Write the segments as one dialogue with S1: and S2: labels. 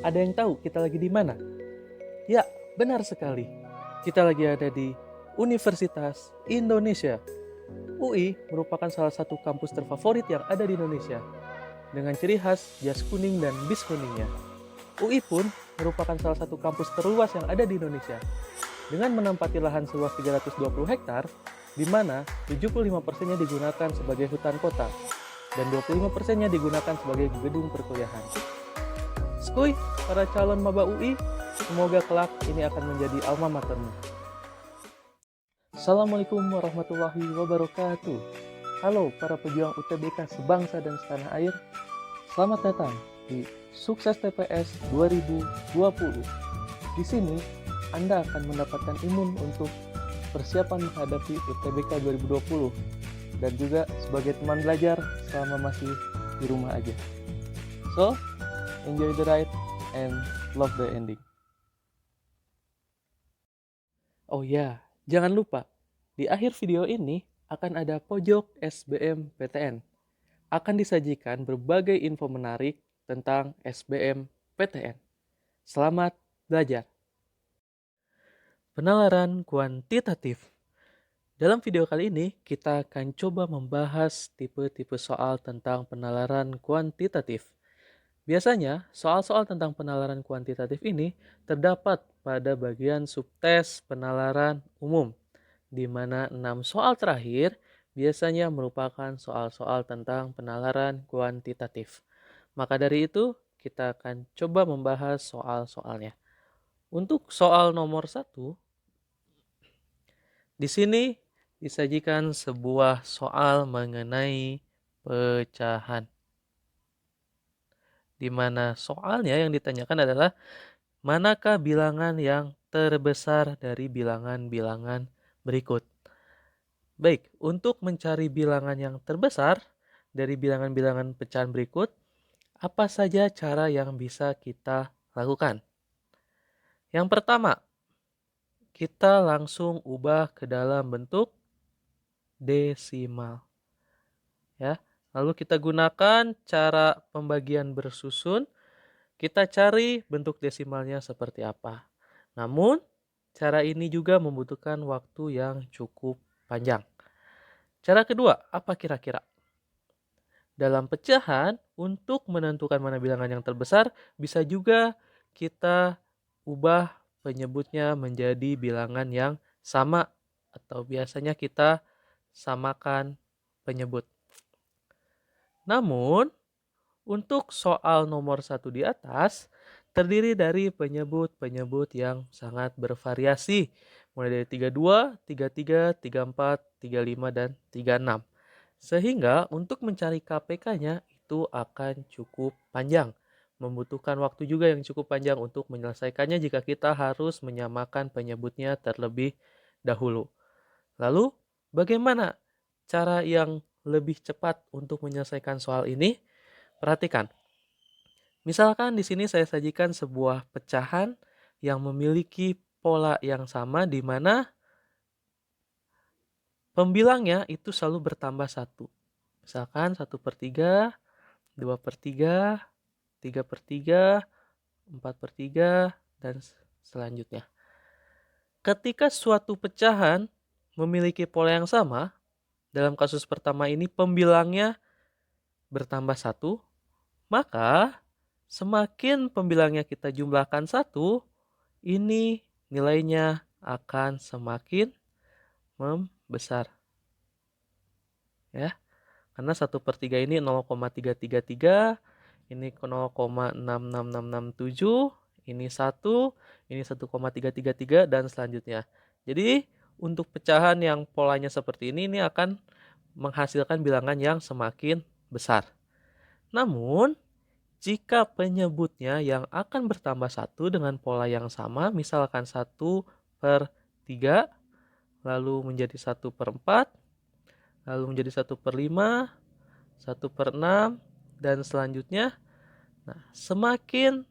S1: Ada yang tahu kita lagi di mana? Ya, benar sekali. Kita lagi ada di Universitas Indonesia. UI merupakan salah satu kampus terfavorit yang ada di Indonesia, dengan ciri khas jas kuning dan bis kuningnya. UI pun merupakan salah satu kampus terluas yang ada di Indonesia, dengan menempati lahan seluas 320 hektar, di mana 75%-nya digunakan sebagai hutan kota, dan 25%-nya digunakan sebagai gedung perkuliahan. Skuy, para calon maba UI, semoga kelak ini akan menjadi alma matermu. Assalamualaikum warahmatullahi wabarakatuh. Halo para pejuang UTBK sebangsa dan setanah air. Selamat datang di Sukses TPS 2020. Di sini Anda akan mendapatkan imun untuk persiapan menghadapi UTBK 2020 dan juga sebagai teman belajar selama masih di rumah aja. So, enjoy the ride and love the ending. Oh ya, jangan lupa, di akhir video ini akan ada pojok SBM PTN. Akan disajikan berbagai info menarik tentang SBM PTN. Selamat belajar. Penalaran kuantitatif. Dalam video kali ini, kita akan coba membahas tipe-tipe soal tentang penalaran kuantitatif. Biasanya, soal-soal tentang penalaran kuantitatif ini terdapat pada bagian subtes penalaran umum, di mana 6 soal terakhir biasanya merupakan soal-soal tentang penalaran kuantitatif. Maka dari itu, kita akan coba membahas soal-soalnya. Untuk soal nomor 1, di sini disajikan sebuah soal mengenai pecahan, di mana soalnya yang ditanyakan adalah manakah bilangan yang terbesar dari bilangan-bilangan berikut. Baik, untuk mencari bilangan yang terbesar dari bilangan-bilangan pecahan berikut, apa saja cara yang bisa kita lakukan? Yang pertama, kita langsung ubah ke dalam bentuk desimal. Ya, lalu kita gunakan cara pembagian bersusun. Kita cari bentuk desimalnya seperti apa. Namun, cara ini juga membutuhkan waktu yang cukup panjang. Cara kedua, apa kira-kira? Dalam pecahan, untuk menentukan mana bilangan yang terbesar, bisa juga kita ubah penyebutnya menjadi bilangan yang sama, atau biasanya kita samakan penyebut. Namun, untuk soal nomor 1 di atas, terdiri dari penyebut-penyebut yang sangat bervariasi, mulai dari 32, 33, 34, 35, dan 36. Sehingga untuk mencari KPK-nya itu akan cukup panjang. Membutuhkan waktu juga yang cukup panjang untuk menyelesaikannya jika kita harus menyamakan penyebutnya terlebih dahulu. Lalu, bagaimana cara yang lebih cepat untuk menyelesaikan soal ini? Perhatikan. Misalkan di sini saya sajikan sebuah pecahan yang memiliki pola yang sama di mana pembilangnya itu selalu bertambah 1. Misalkan 1/3, 2/3, 3/3, 4/3, dan selanjutnya. Ketika suatu pecahan memiliki pola yang sama, dalam kasus pertama ini pembilangnya bertambah 1, maka semakin pembilangnya kita jumlahkan 1, ini nilainya akan semakin membesar. Ya, karena 1/3 ini 0,333, ini 0,66667, ini 1, ini 1,333, dan selanjutnya. Jadi, untuk pecahan yang polanya seperti ini akan menghasilkan bilangan yang semakin besar. Namun, jika penyebutnya yang akan bertambah 1 dengan pola yang sama, misalkan 1/3, lalu menjadi 1/4, lalu menjadi 1/5, 1/6, dan selanjutnya. Nah, semakin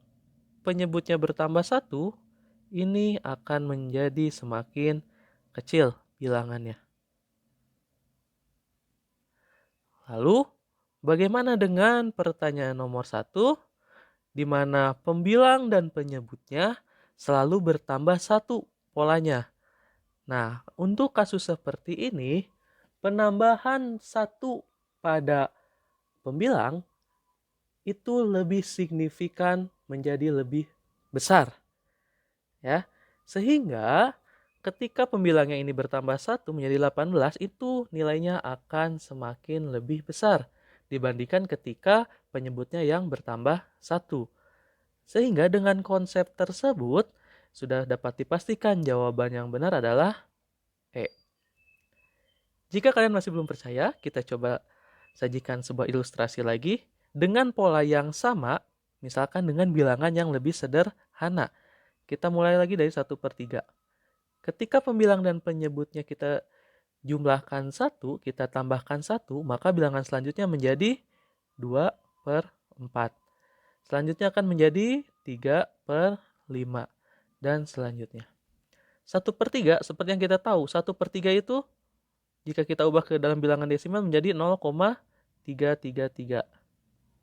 S1: penyebutnya bertambah 1, ini akan menjadi semakin kecil bilangannya. Lalu, bagaimana dengan pertanyaan nomor 1? di mana pembilang dan penyebutnya selalu bertambah satu polanya. Nah, untuk kasus seperti ini, penambahan satu pada pembilang itu lebih signifikan menjadi lebih besar. Ya, sehingga ketika pembilangnya ini bertambah 1 menjadi 18, itu nilainya akan semakin lebih besar dibandingkan ketika penyebutnya yang bertambah 1. Sehingga dengan konsep tersebut sudah dapat dipastikan jawaban yang benar adalah E. Jika kalian masih belum percaya, kita coba sajikan sebuah ilustrasi lagi dengan pola yang sama, misalkan dengan bilangan yang lebih sederhana. Kita mulai lagi dari 1/3. Ketika pembilang dan penyebutnya kita jumlahkan 1, kita tambahkan 1, maka bilangan selanjutnya menjadi 2/4. Selanjutnya akan menjadi 3/5. Dan selanjutnya. 1/3, seperti yang kita tahu, 1/3 itu jika kita ubah ke dalam bilangan desimal menjadi 0,333.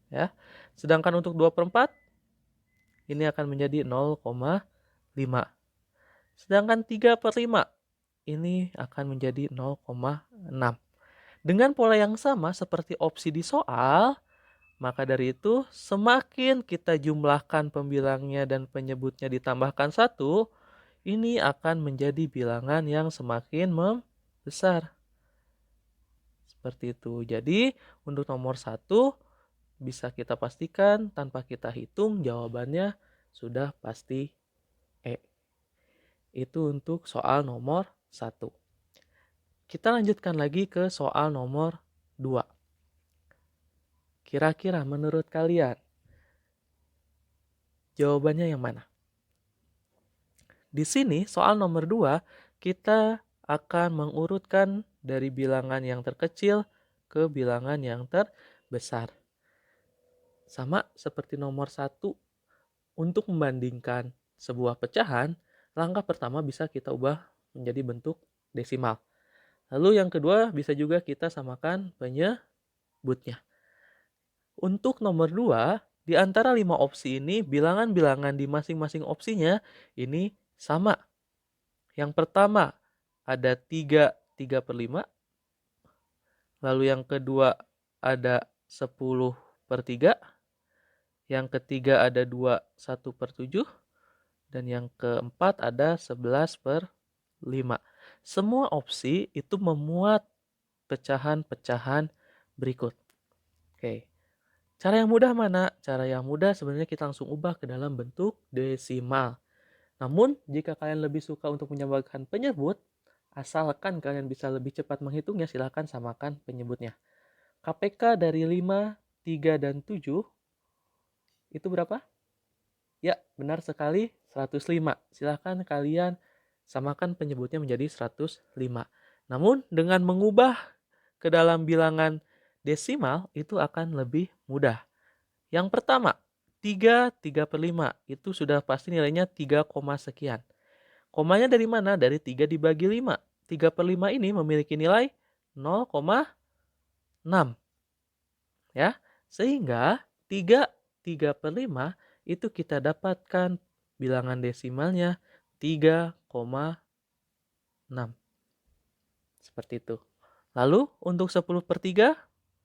S1: Ya. Sedangkan untuk 2/4, ini akan menjadi 0,5. Sedangkan 3/5, ini akan menjadi 0,6. Dengan pola yang sama seperti opsi di soal, maka dari itu semakin kita jumlahkan pembilangnya dan penyebutnya ditambahkan 1, ini akan menjadi bilangan yang semakin membesar. Seperti itu. Jadi untuk nomor 1 bisa kita pastikan tanpa kita hitung jawabannya sudah pasti E. Itu untuk soal nomor 1. Kita lanjutkan lagi ke soal nomor 2. Kira-kira menurut kalian jawabannya yang mana? Di sini soal nomor 2 kita akan mengurutkan dari bilangan yang terkecil ke bilangan yang terbesar. Sama seperti nomor 1, untuk membandingkan sebuah pecahan, langkah pertama bisa kita ubah menjadi bentuk desimal. Lalu yang kedua bisa juga kita samakan penyebutnya. Untuk nomor 2, di antara 5 opsi ini, bilangan-bilangan di masing-masing opsinya ini sama. Yang pertama ada 3/5, lalu yang kedua ada 10/3, yang ketiga ada 1/7, dan yang keempat ada 11/5. Semua opsi itu memuat pecahan-pecahan berikut. Oke. Cara yang mudah mana? Cara yang mudah sebenarnya kita langsung ubah ke dalam bentuk desimal. Namun, jika kalian lebih suka untuk menambahkan penyebut, asalkan kalian bisa lebih cepat menghitungnya, silahkan samakan penyebutnya. KPK dari 5, 3, dan 7 itu berapa? Ya, benar sekali, 105. Silahkan kalian samakan penyebutnya menjadi 105. Namun, dengan mengubah ke dalam bilangan desimal, itu akan lebih mudah. Yang pertama, 3/5. Itu sudah pasti nilainya 3, sekian. Komanya dari mana? Dari 3 dibagi 5. 3/5 ini memiliki nilai 0,6. Ya, sehingga 3/5 itu kita dapatkan bilangan desimalnya 3,6. Seperti itu. Lalu untuk 10/3,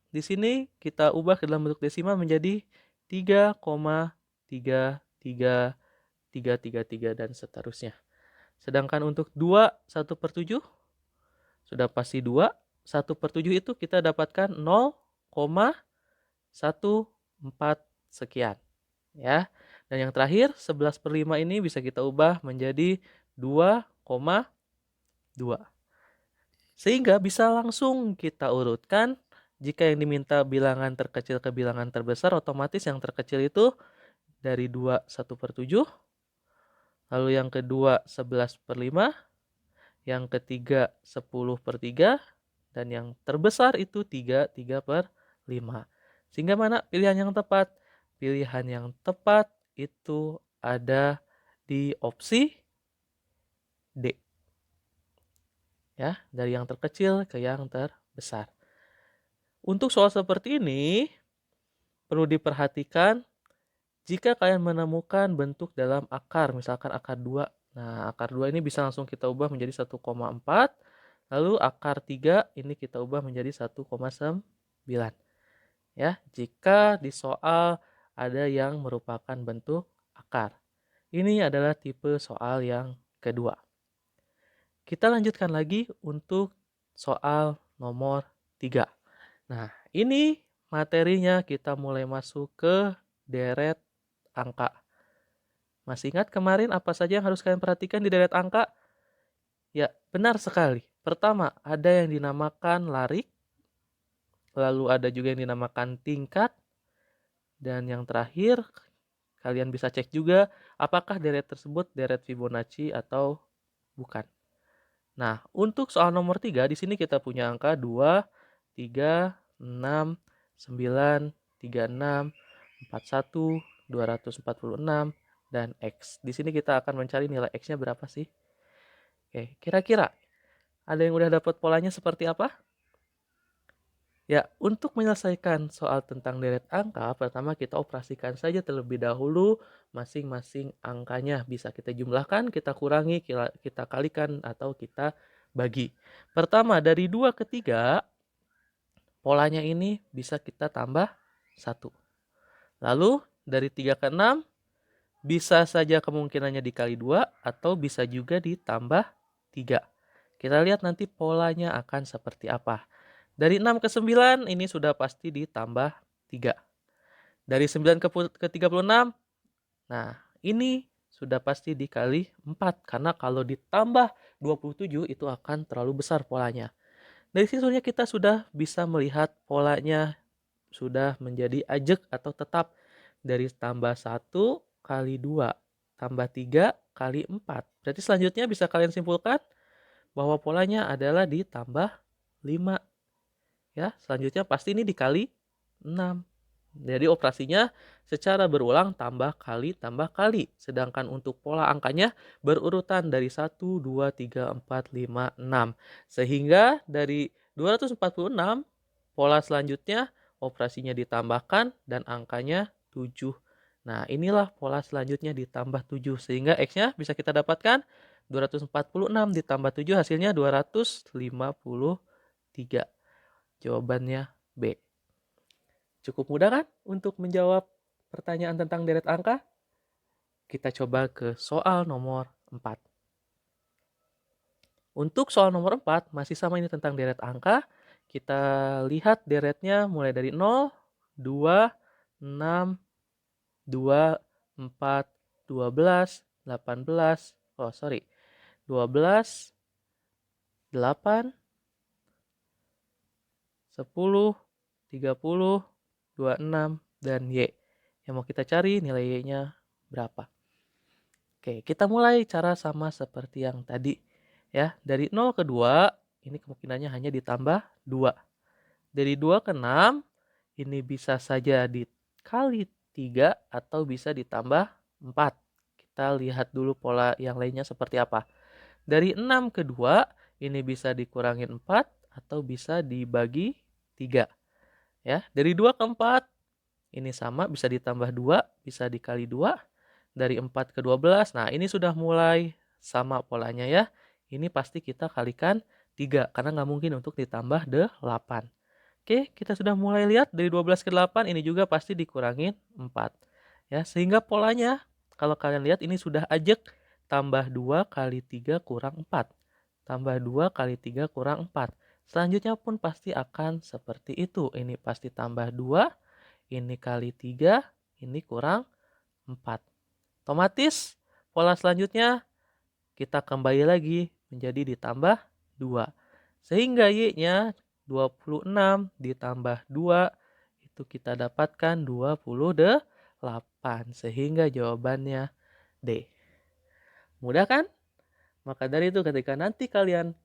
S1: di sini kita ubah ke dalam bentuk desimal menjadi 3,33333 dan seterusnya. Sedangkan untuk 2 1/7 sudah pasti 2. 1/7 itu kita dapatkan 0,14 sekian. Ya. Dan yang terakhir 11/5 ini bisa kita ubah menjadi 2,2. Sehingga bisa langsung kita urutkan. Jika yang diminta bilangan terkecil ke bilangan terbesar, otomatis yang terkecil itu dari 2 1/7, lalu yang kedua 11/5, yang ketiga 10/3, dan yang terbesar itu 3/5. Sehingga mana pilihan yang tepat? Pilihan yang tepat itu ada di opsi D. Ya, dari yang terkecil ke yang terbesar. Untuk soal seperti ini perlu diperhatikan Jika kalian menemukan bentuk dalam akar, misalkan akar 2. Nah, akar 2 ini bisa langsung kita ubah menjadi 1,4. Lalu akar 3 ini kita ubah menjadi 1,9. Ya, jika di soal ada yang merupakan bentuk akar. Ini adalah tipe soal yang kedua. Kita lanjutkan lagi untuk soal nomor 3. Nah, ini materinya kita mulai masuk ke deret angka. Masih ingat kemarin apa saja yang harus kalian perhatikan di deret angka? Ya, benar sekali. Pertama, ada yang dinamakan larik, lalu ada juga yang dinamakan tingkat, dan yang terakhir, kalian bisa cek juga apakah deret tersebut deret Fibonacci atau bukan. Nah, untuk soal nomor 3, di sini kita punya angka 2, 3, 6, 9, 36, 41, 246, dan X. Di sini kita akan mencari nilai X-nya berapa sih? Oke, kira-kira ada yang udah dapat polanya seperti apa? Ya, untuk menyelesaikan soal tentang deret angka, pertama kita operasikan saja terlebih dahulu masing-masing angkanya. Bisa kita jumlahkan, kita kurangi, kita kalikan, atau kita bagi. Pertama, dari 2 ke 3, polanya ini bisa kita tambah 1. Lalu, dari 3 ke 6, bisa saja kemungkinannya dikali 2, atau bisa juga ditambah 3. Kita lihat nanti polanya akan seperti apa. Dari 6 ke 9 ini sudah pasti ditambah 3. Dari 9 ke 36, nah ini sudah pasti dikali 4. Karena kalau ditambah 27 itu akan terlalu besar polanya. Dari sini kita sudah bisa melihat polanya sudah menjadi ajek atau tetap. Dari tambah 1 kali 2 tambah 3 kali 4. Berarti selanjutnya bisa kalian simpulkan bahwa polanya adalah ditambah 5. Ya, selanjutnya pasti ini dikali 6. Jadi operasinya secara berulang tambah kali tambah kali. Sedangkan untuk pola angkanya berurutan dari 1, 2, 3, 4, 5, 6. Sehingga dari 246 pola selanjutnya operasinya ditambahkan dan angkanya 7. Nah, inilah pola selanjutnya ditambah 7. Sehingga X-nya bisa kita dapatkan 246 ditambah 7 hasilnya 253. Jawabannya B. Cukup mudah kan untuk menjawab pertanyaan tentang deret angka? Kita coba ke soal nomor 4. Untuk soal nomor 4, masih sama ini tentang deret angka. Kita lihat deretnya mulai dari 0, 2, 6, 2, 4, 12, 18, 12, 8, 10, 30, 26, dan Y. Yang mau kita cari nilai Y-nya berapa. Oke, kita mulai cara sama seperti yang tadi. Ya, dari 0 ke 2, ini kemungkinannya hanya ditambah 2. Dari 2 ke 6, ini bisa saja dikali 3 atau bisa ditambah 4. Kita lihat dulu pola yang lainnya seperti apa. Dari 6 ke 2, ini bisa dikurangin 4 atau bisa dibagi 3. Ya, dari 2 ke 4, ini sama, bisa ditambah 2, bisa dikali 2. Dari 4 ke 12, nah ini sudah mulai sama polanya ya. Ini pasti kita kalikan 3, karena nggak mungkin untuk ditambah 8. Oke, kita sudah mulai lihat dari 12 ke 8, ini juga pasti dikurangin 4. Ya, sehingga polanya, kalau kalian lihat ini sudah ajek, tambah 2 kali 3 kurang 4. Tambah 2 kali 3 kurang 4. Selanjutnya pun pasti akan seperti itu. Ini pasti tambah 2, ini kali 3, ini kurang 4. Otomatis pola selanjutnya kita kembali lagi menjadi ditambah 2. Sehingga Y-nya 26 ditambah 2 itu kita dapatkan 28. Sehingga jawabannya D. Mudah kan? Maka dari itu ketika nanti kalian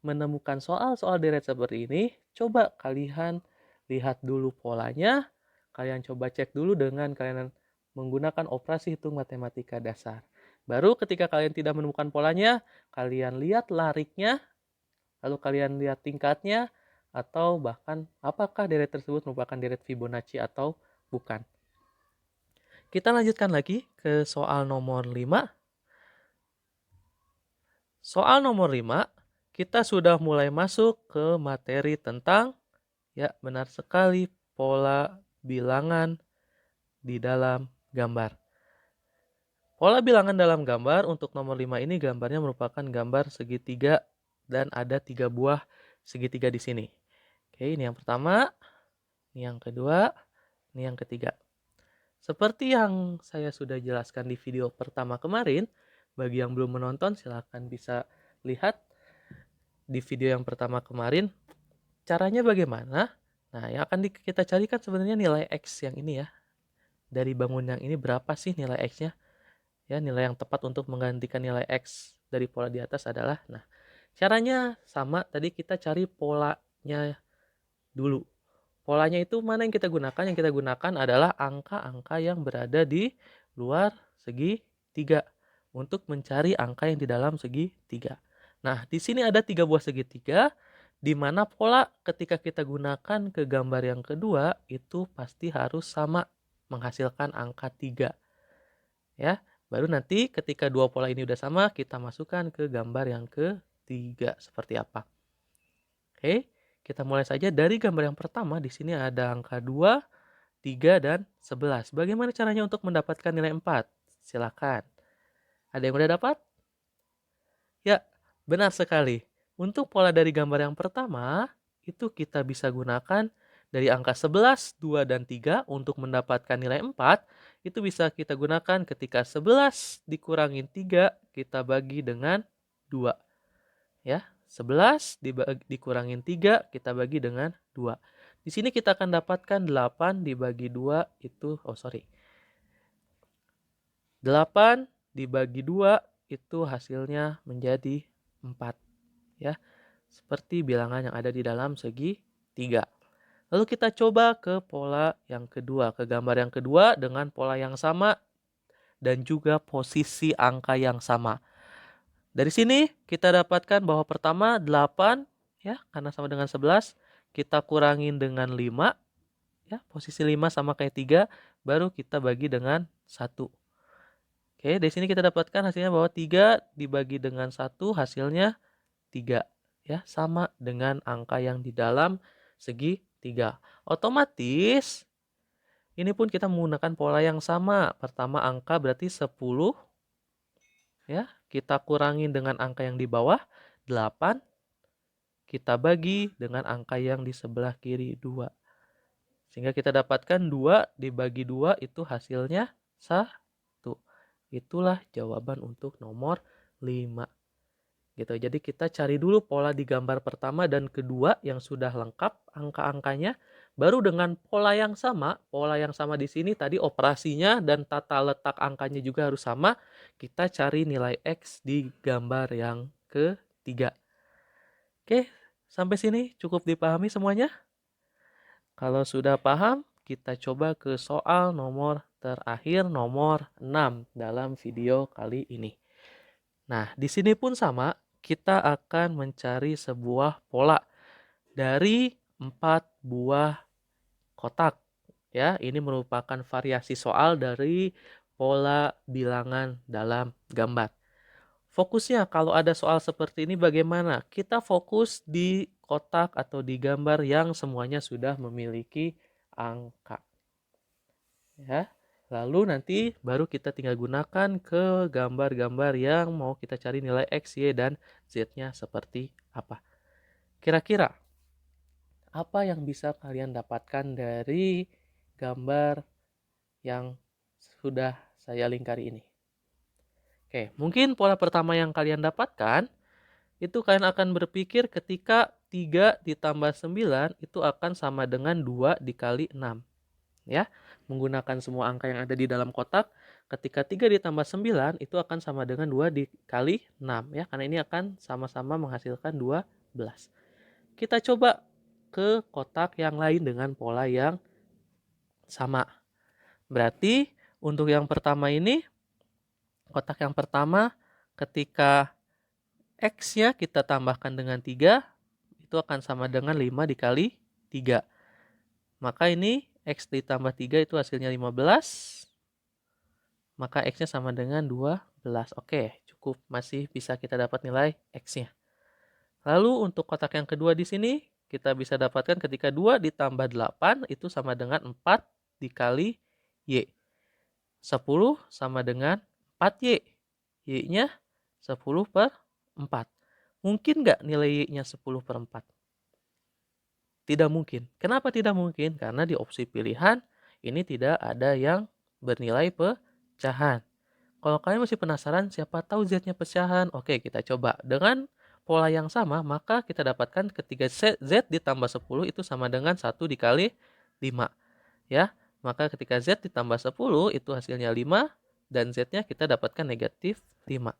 S1: menemukan soal-soal deret seperti ini, coba kalian lihat dulu polanya, kalian coba cek dulu dengan kalian menggunakan operasi hitung matematika dasar. Baru ketika kalian tidak menemukan polanya, kalian lihat lariknya, lalu kalian lihat tingkatnya, atau bahkan apakah deret tersebut merupakan deret Fibonacci atau bukan. Kita lanjutkan lagi ke soal nomor 5. Soal nomor 5, kita sudah mulai masuk ke materi tentang, ya benar sekali, pola bilangan di dalam gambar. Pola bilangan dalam gambar untuk nomor 5 ini gambarnya merupakan gambar segitiga dan ada 3 buah segitiga di sini. Oke, ini yang pertama, ini yang kedua, ini yang ketiga. Seperti yang saya sudah jelaskan di video pertama kemarin, bagi yang belum menonton silahkan bisa lihat di video yang pertama kemarin. Caranya bagaimana? Nah, yang akan kita carikan sebenarnya nilai X yang ini ya. Dari bangun yang ini berapa sih nilai X-nya? Ya, nilai yang tepat untuk menggantikan nilai X dari pola di atas adalah, nah, caranya sama, tadi kita cari polanya dulu. Polanya itu mana yang kita gunakan? Yang kita gunakan adalah angka-angka yang berada di luar segitiga untuk mencari angka yang di dalam segitiga. Nah, di sini ada 3 buah segitiga, di mana pola ketika kita gunakan ke gambar yang kedua itu pasti harus sama, menghasilkan angka 3. Ya, baru nanti ketika dua pola ini udah sama, kita masukkan ke gambar yang ketiga seperti apa. Oke, kita mulai saja dari gambar yang pertama. Di sini ada angka 2, 3, dan 11. Bagaimana caranya untuk mendapatkan nilai 4? Silakan. Ada yang udah dapat? Ya, benar sekali. Untuk pola dari gambar yang pertama, itu kita bisa gunakan dari angka 11, 2, dan 3 untuk mendapatkan nilai 4. Itu bisa kita gunakan ketika 11 dikurangin 3, kita bagi dengan 2. Ya, 11 dikurangin 3, kita bagi dengan 2. Di sini kita akan dapatkan 8 dibagi 2 itu, 8 dibagi 2 itu hasilnya menjadi 4. Ya, seperti bilangan yang ada di dalam segitiga. Lalu kita coba ke pola yang kedua, ke gambar yang kedua dengan pola yang sama dan juga posisi angka yang sama. Dari sini kita dapatkan bahwa pertama 8 ya, karena sama dengan 11, kita kurangin dengan 5 ya, posisi 5 sama kayak 3, baru kita bagi dengan 1. Oke, dari sini kita dapatkan hasilnya bahwa 3 dibagi dengan 1 hasilnya 3 ya, sama dengan angka yang di dalam segitiga. Otomatis ini pun kita menggunakan pola yang sama. Pertama angka berarti 10 ya, kita kurangin dengan angka yang di bawah 8, kita bagi dengan angka yang di sebelah kiri 2. Sehingga kita dapatkan 2 dibagi 2 itu hasilnya 1. Itulah jawaban untuk nomor 5. Gitu. Jadi kita cari dulu pola di gambar pertama dan kedua yang sudah lengkap angka-angkanya, baru dengan pola yang sama di sini tadi operasinya dan tata letak angkanya juga harus sama, kita cari nilai X di gambar yang ketiga. Oke, sampai sini cukup dipahami semuanya? Kalau sudah paham, kita coba ke soal nomor terakhir, nomor 6 dalam video kali ini. Nah, di sini pun sama, kita akan mencari sebuah pola dari 4 buah kotak. Ya, ini merupakan variasi soal dari pola bilangan dalam gambar. Fokusnya kalau ada soal seperti ini bagaimana? Kita fokus di kotak atau di gambar yang semuanya sudah memiliki angka. Ya. Lalu nanti baru kita tinggal gunakan ke gambar-gambar yang mau kita cari nilai X, Y, dan Z-nya seperti apa. Kira-kira apa yang bisa kalian dapatkan dari gambar yang sudah saya lingkari ini? Oke, mungkin pola pertama yang kalian dapatkan, itu kalian akan berpikir ketika 3 ditambah 9 itu akan sama dengan 2 dikali 6. Ya, menggunakan semua angka yang ada di dalam kotak, ketika 3 ditambah 9 itu akan sama dengan 2 dikali 6 ya, karena ini akan sama-sama menghasilkan 12. Kita coba ke kotak yang lain dengan pola yang sama. Berarti untuk yang pertama ini, kotak yang pertama ketika X-nya kita tambahkan dengan 3 itu akan sama dengan 5 dikali 3. Maka ini X ditambah 3 itu hasilnya 15. maka X-nya sama dengan 12. Oke, cukup. Masih bisa kita dapat nilai X-nya. Lalu untuk kotak yang kedua di sini, kita bisa dapatkan ketika 2 ditambah 8 itu sama dengan 4 dikali Y. 10 sama dengan 4Y. Y-nya 10 per 4. Mungkin nggak nilai Y-nya 10 per 4? Tidak mungkin. Kenapa tidak mungkin? Karena di opsi pilihan ini tidak ada yang bernilai pecahan. Kalau kalian masih penasaran siapa tahu Z-nya pecahan, oke kita coba. Dengan pola yang sama, maka kita dapatkan ketika Z ditambah 10 itu sama dengan 1 dikali 5. Ya, maka ketika Z ditambah 10 itu hasilnya 5 dan Z-nya kita dapatkan negatif 5.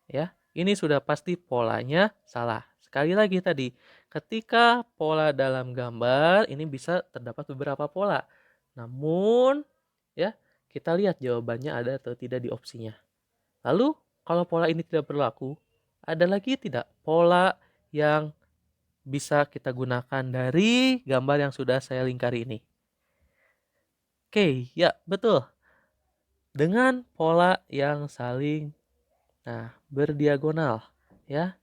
S1: Ya, ini sudah pasti polanya salah. Sekali lagi tadi, ketika pola dalam gambar ini bisa terdapat beberapa pola. Namun, ya, kita lihat jawabannya ada atau tidak di opsinya. Lalu, kalau pola ini tidak berlaku, ada lagi tidak pola yang bisa kita gunakan dari gambar yang sudah saya lingkari ini? Oke, ya, betul. Dengan pola yang saling berdiagonal, ya.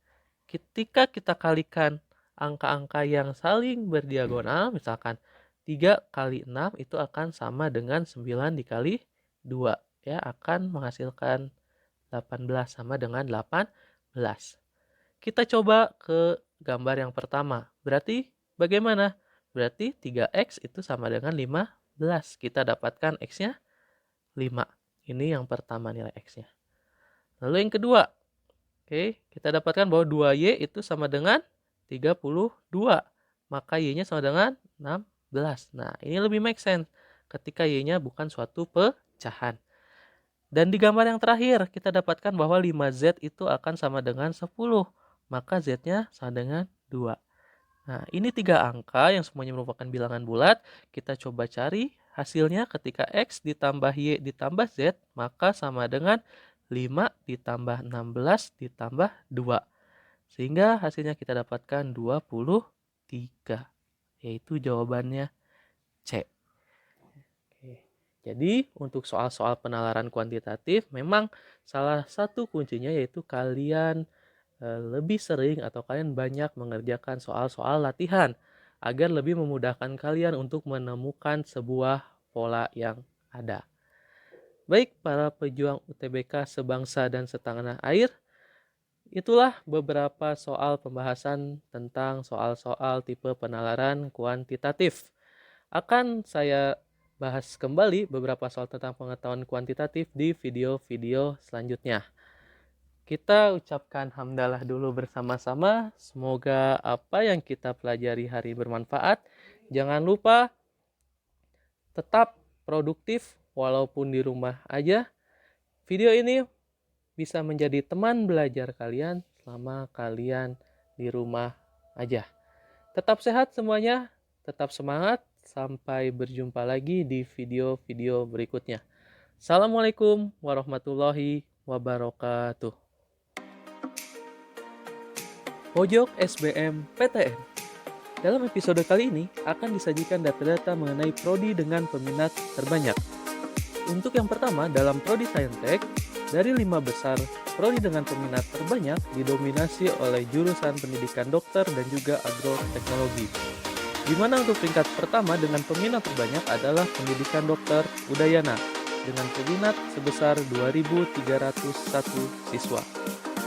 S1: Ketika kita kalikan angka-angka yang saling berdiagonal, misalkan 3 kali 6 itu akan sama dengan 9 dikali 2, ya, akan menghasilkan 18 sama dengan 18. Kita coba ke gambar yang pertama. Berarti bagaimana? Berarti 3X itu sama dengan 15. Kita dapatkan X-nya 5. Ini yang pertama nilai X-nya. Lalu yang kedua, oke, kita dapatkan bahwa 2Y itu sama dengan 32. Maka Y-nya sama dengan 16. Nah, ini lebih make sense ketika Y-nya bukan suatu pecahan. Dan di gambar yang terakhir, kita dapatkan bahwa 5Z itu akan sama dengan 10. Maka Z-nya sama dengan 2. Nah, ini 3 angka yang semuanya merupakan bilangan bulat. Kita coba cari hasilnya ketika X ditambah Y ditambah Z, maka sama dengan 5 ditambah 16 ditambah 2. Sehingga hasilnya kita dapatkan 23. Yaitu jawabannya C. Oke. Jadi untuk soal-soal penalaran kuantitatif memang salah satu kuncinya yaitu kalian lebih sering atau kalian banyak mengerjakan soal-soal latihan agar lebih memudahkan kalian untuk menemukan sebuah pola yang ada. Baik para pejuang UTBK sebangsa dan setanah air, itulah beberapa soal pembahasan tentang soal-soal tipe penalaran kuantitatif. Akan saya bahas kembali beberapa soal tentang pengetahuan kuantitatif di video-video selanjutnya. Kita ucapkan hamdalah dulu bersama-sama. Semoga apa yang kita pelajari hari bermanfaat. Jangan lupa tetap produktif walaupun di rumah aja. Video ini bisa menjadi teman belajar kalian selama kalian di rumah aja. Tetap sehat semuanya, tetap semangat. Sampai berjumpa lagi di video-video berikutnya. Assalamualaikum warahmatullahi wabarakatuh. Pojok SBM PTN. Dalam episode kali ini akan disajikan data-data mengenai prodi dengan peminat terbanyak. Untuk yang pertama, dalam prodi Saintek, dari 5 besar, prodi dengan peminat terbanyak didominasi oleh jurusan pendidikan dokter dan juga agroteknologi. Di mana untuk peringkat pertama dengan peminat terbanyak adalah pendidikan dokter Udayana dengan peminat sebesar 2.301 siswa.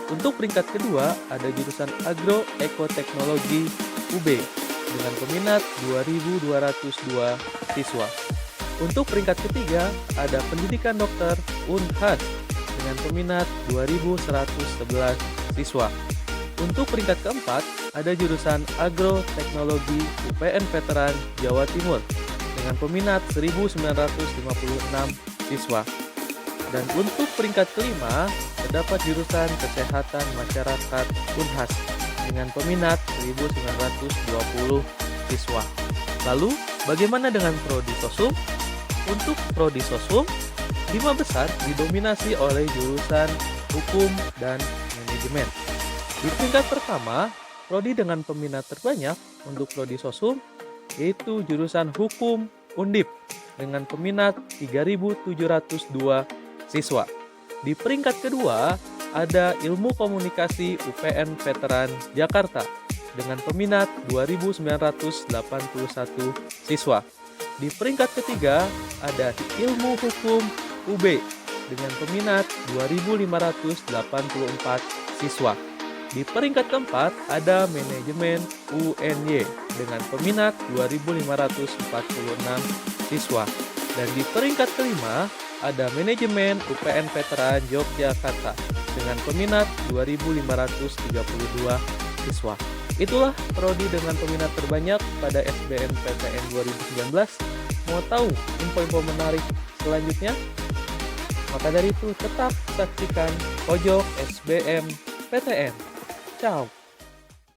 S1: Untuk peringkat kedua ada jurusan agroekoteknologi UB dengan peminat 2.202 siswa. Untuk peringkat ketiga ada pendidikan dokter Unhas dengan peminat 2.111 siswa. Untuk peringkat keempat ada jurusan agroteknologi UPN Veteran Jawa Timur dengan peminat 1.956 siswa. Dan untuk peringkat kelima terdapat jurusan Kesehatan Masyarakat Unhas dengan peminat 1.920 siswa. Lalu, bagaimana dengan prodi Sosum? Untuk prodi Sosum, 5 besar didominasi oleh jurusan Hukum dan Manajemen. Di peringkat pertama, prodi dengan peminat terbanyak untuk prodi Sosum yaitu jurusan Hukum Undip dengan peminat 3.702 siswa. Di peringkat kedua, ada Ilmu Komunikasi UPN Veteran Jakarta dengan peminat 2.981 siswa. Di peringkat ketiga, ada Ilmu Hukum UB dengan peminat 2.584 siswa. Di peringkat keempat, ada Manajemen UNY dengan peminat 2.546 siswa. Dan di peringkat kelima, ada Manajemen UPN Veteran Yogyakarta dengan peminat 2.532 siswa. Itulah prodi dengan peminat terbanyak pada SBMPTN 2019. Mau tahu info-info menarik selanjutnya? Maka dari itu tetap saksikan Pojok SBMPTN. Ciao.